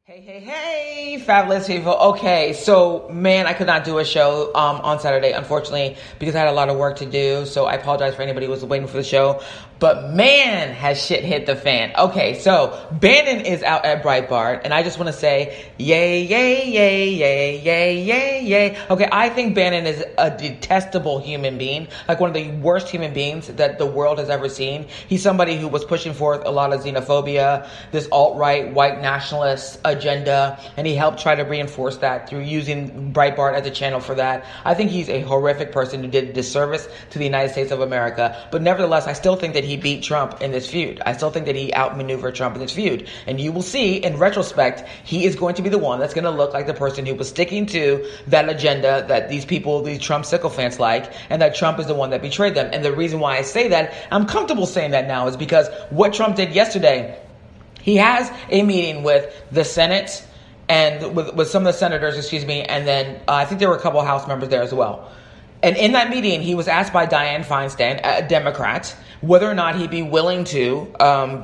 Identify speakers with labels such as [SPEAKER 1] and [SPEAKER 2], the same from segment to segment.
[SPEAKER 1] Hey, hey, hey, fabulous people. Okay, so, man, I could not do a show on Saturday, unfortunately, because I had a lot of work to do, so I apologize for anybody who was waiting for the show. But, man, has shit hit the fan. Okay, so, Bannon is out at Breitbart, and I just want to say, yay, yay, yay, yay, yay, yay, yay. Okay, I think Bannon is a detestable human being, like one of the worst human beings that the world has ever seen. He's somebody who was pushing forth a lot of xenophobia, this alt-right, white nationalist agenda, and he helped try to reinforce that through using Breitbart as a channel for that. I think he's a horrific person who did disservice to the United States of America, but nevertheless, I still think that he beat Trump in this feud. I still think that he outmaneuvered Trump in this feud, and you will see, in retrospect, he is going to be the one that's going to look like the person who was sticking to that agenda that these people, these Trump sycophants like, and that Trump is the one that betrayed them. And the reason why I say that, I'm comfortable saying that now, is because what Trump did yesterday, he has a meeting with the Senate and with some of the senators, and then I think there were a couple of House members there as well. And in that meeting, he was asked by Dianne Feinstein, a Democrat, whether or not he'd be willing to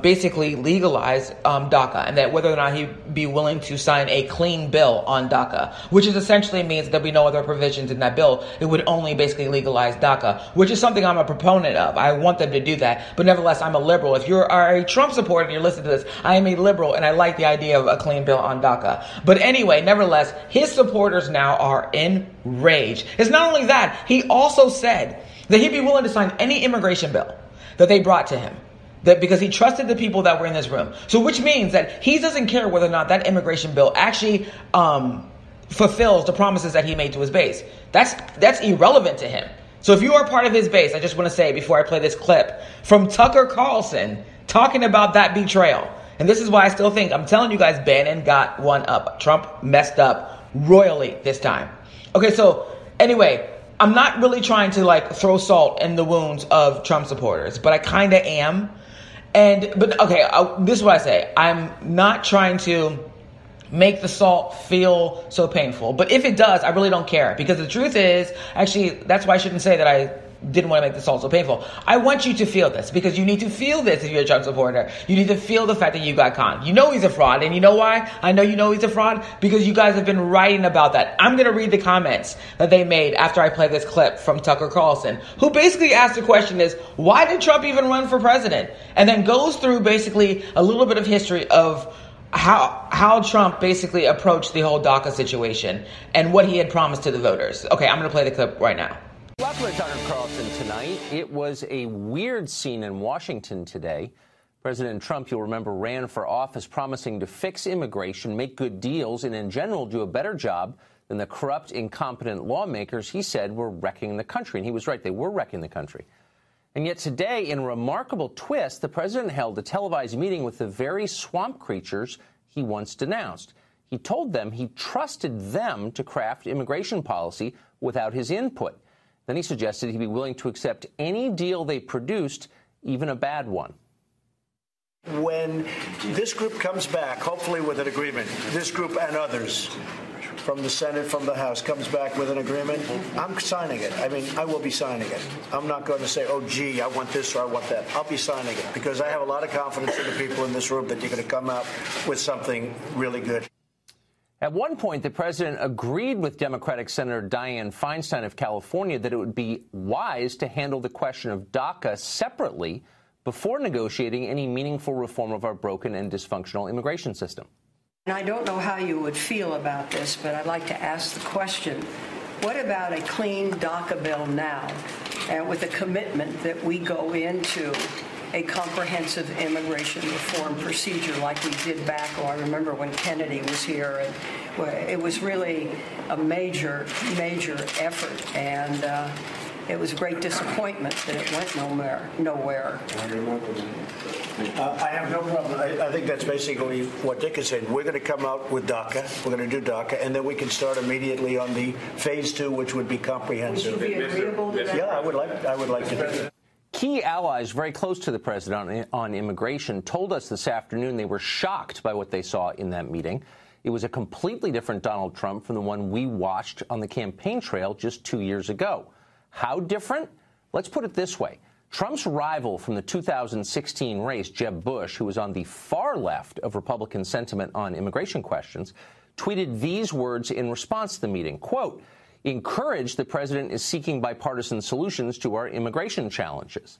[SPEAKER 1] basically legalize DACA, and that whether or not he'd be willing to sign a clean bill on DACA, which is essentially means that there'd be no other provisions in that bill. It would only basically legalize DACA, which is something I'm a proponent of. I want them to do that. But nevertheless, I'm a liberal. If you are a Trump supporter and you're listening to this, I am a liberal, and I like the idea of a clean bill on DACA. But anyway, nevertheless, his supporters now are enraged. It's not only that, he also said that he'd be willing to sign any immigration bill that they brought to him, that because he trusted the people that were in this room. So which means that he doesn't care whether or not that immigration bill actually fulfills the promises that he made to his base. That's irrelevant to him. So if you are part of his base, I just want to say before I play this clip from Tucker-Carlson talking about that betrayal. And this is why I still think, I'm telling you guys, Bannon got one up. Trump messed up royally this time. Okay, so anyway, I'm not really trying to throw salt in the wounds of Trump supporters, but I kind of am. But this is what I say. I'm not trying to make the salt feel so painful. But if it does, I really don't care. Because the truth is, actually, that's why I shouldn't say that I didn't want to make the salt so painful. I want you to feel this, because you need to feel this if you're a Trump supporter. You need to feel the fact that you got conned. You know he's a fraud, and you know why? I know you know he's a fraud, because you guys have been writing about that. I'm going to read the comments that they made after I play this clip from Tucker Carlson, who basically asked the question is, why did Trump even run for president? And then goes through basically a little bit of history of how Trump basically approached the whole DACA situation and what he had promised to the voters. Okay, I'm going to play the clip right now.
[SPEAKER 2] Welcome to Tucker-Carlson tonight. It was a weird scene in Washington today. President Trump, you'll remember, ran for office promising to fix immigration, make good deals, and in general do a better job than the corrupt, incompetent lawmakers he said were wrecking the country. And he was right, they were wrecking the country. And yet today, in a remarkable twist, the president held a televised meeting with the very swamp creatures he once denounced. He told them he trusted them to craft immigration policy without his input. Then he suggested he'd be willing to accept any deal they produced, even a bad one.
[SPEAKER 3] When this group comes back, hopefully with an agreement, this group and others from the Senate, from the House, comes back with an agreement, I'm signing it. I mean, I will be signing it. I'm not going to say, oh, gee, I want this or I want that. I'll be signing it because I have a lot of confidence in the people in this room that you're going to come out with something really good.
[SPEAKER 2] At one point, the president agreed with Democratic Senator Dianne Feinstein of California that it would be wise to handle the question of DACA separately before negotiating any meaningful reform of our broken and dysfunctional immigration system.
[SPEAKER 4] And I don't know how you would feel about this, but I'd like to ask the question, what about a clean DACA bill now, and with a commitment that we go into a comprehensive immigration reform procedure like we did back, I remember when Kennedy was here, and it was really a major effort, and it was a great disappointment that it went nowhere.
[SPEAKER 3] I have no problem. I think that's basically what Dick is saying. We're going to come out with DACA. We're going to do DACA, and then we can start immediately on the phase 2, which would be comprehensive.
[SPEAKER 4] Would you be agreeable to that?
[SPEAKER 3] Yeah, I would like to do that.
[SPEAKER 2] Key allies very close to the president on immigration told us this afternoon they were shocked by what they saw in that meeting. It was a completely different Donald Trump from the one we watched on the campaign trail just 2 years ago. How different? Let's put it this way. Trump's rival from the 2016 race, Jeb Bush, who was on the far left of Republican sentiment on immigration questions, tweeted these words in response to the meeting, quote, "Encouraged the president is seeking bipartisan solutions to our immigration challenges."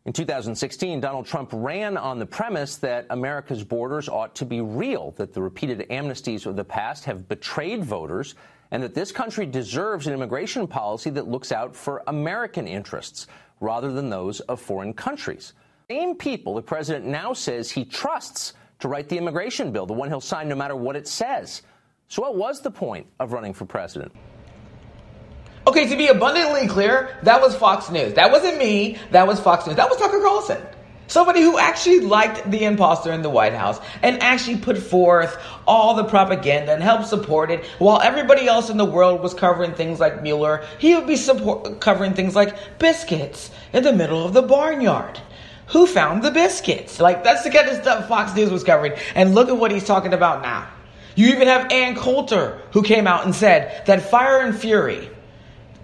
[SPEAKER 2] In 2016, Donald Trump ran on the premise that America's borders ought to be real, that the repeated amnesties of the past have betrayed voters, and that this country deserves an immigration policy that looks out for American interests rather than those of foreign countries. Same people the president now says he trusts to write the immigration bill, the one he'll sign no matter what it says. So what was the point of running for president?
[SPEAKER 1] Okay, to be abundantly clear, that was Fox News. That wasn't me. That was Fox News. That was Tucker-Carlson. Somebody who actually liked the imposter in the White House and actually put forth all the propaganda and helped support it. While everybody else in the world was covering things like Mueller, he would be covering things like biscuits in the middle of the barnyard. Who found the biscuits? Like, that's the kind of stuff Fox News was covering. And look at what he's talking about now. You even have Ann-Coulter, who came out and said that Fire and Fury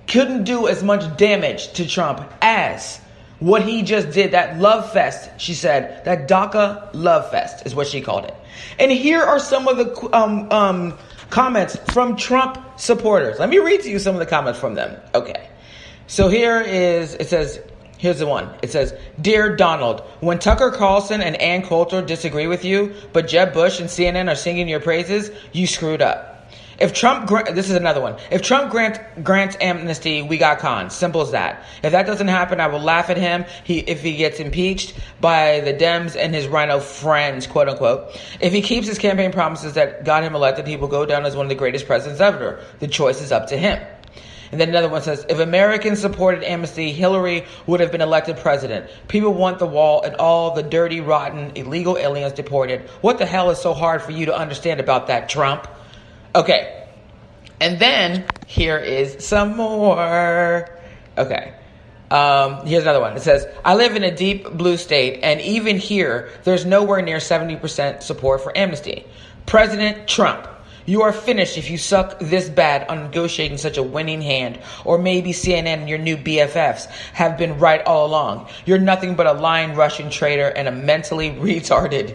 [SPEAKER 1] couldn't do as much damage to Trump as what he just did. That love fest, she said, that DACA love fest is what she called it. And here are some of the comments from Trump supporters. Let me read to you some of the comments from them. Okay. So here's the one. It says, "Dear Donald, when Tucker-Carlson and Ann-Coulter disagree with you, but Jeb Bush and CNN are singing your praises, you screwed up. If Trump, this is another one. If Trump grants amnesty, we got cons. Simple as that. If that doesn't happen, I will laugh at him if he gets impeached by the Dems and his rhino friends, quote unquote. If he keeps his campaign promises that got him elected, he will go down as one of the greatest presidents ever. The choice is up to him." And then another one says, "If Americans supported amnesty, Hillary would have been elected president. People want the wall and all the dirty, rotten, illegal aliens deported. What the hell is so hard for you to understand about that, Trump?" Okay. And then here is some more. Okay. Here's another one. It says, "I live in a deep blue state, and even here, there's nowhere near 70% support for amnesty. President Trump, you are finished if you suck this bad on negotiating such a winning hand. Or maybe CNN and your new BFFs have been right all along. You're nothing but a lying Russian traitor and a mentally retarded.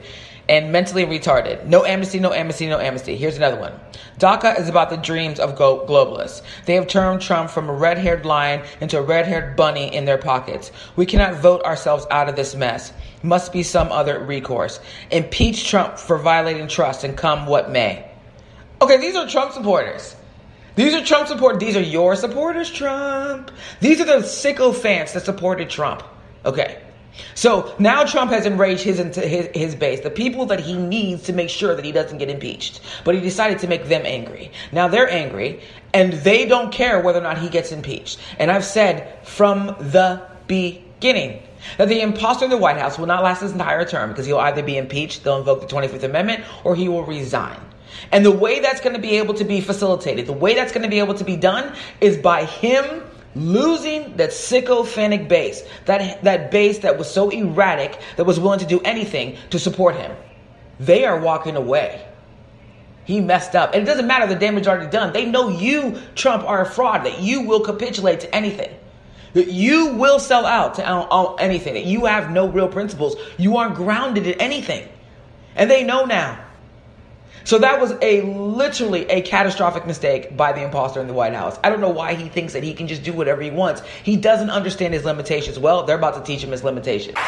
[SPEAKER 1] No amnesty, no amnesty, no amnesty." Here's another one. "DACA is about the dreams of globalists. They have turned Trump from a red-haired lion into a red-haired bunny in their pockets. We cannot vote ourselves out of this mess. Must be some other recourse. Impeach Trump for violating trust and come what may." Okay, these are Trump supporters. These are Trump supporters. These are your supporters, Trump. These are the sycophants that supported Trump. Okay. So now Trump has enraged his base, the people that he needs to make sure that he doesn't get impeached. But he decided to make them angry. Now they're angry, and they don't care whether or not he gets impeached. And I've said from the beginning that the imposter in the White House will not last his entire term because he'll either be impeached, they'll invoke the 25th Amendment, or he will resign. And the way that's going to be able to be facilitated, the way that's going to be able to be done is by him losing that sycophantic base, that base that was so erratic, that was willing to do anything to support him. They are walking away. He messed up. And it doesn't matter, the damage already done. They know you, Trump, are a fraud, that you will capitulate to anything, that you will sell out to anything, that you have no real principles. You aren't grounded in anything. And they know now. So that was literally a catastrophic mistake by the imposter in the White House. I don't know why he thinks that he can just do whatever he wants. He doesn't understand his limitations. Well, they're about to teach him his limitations.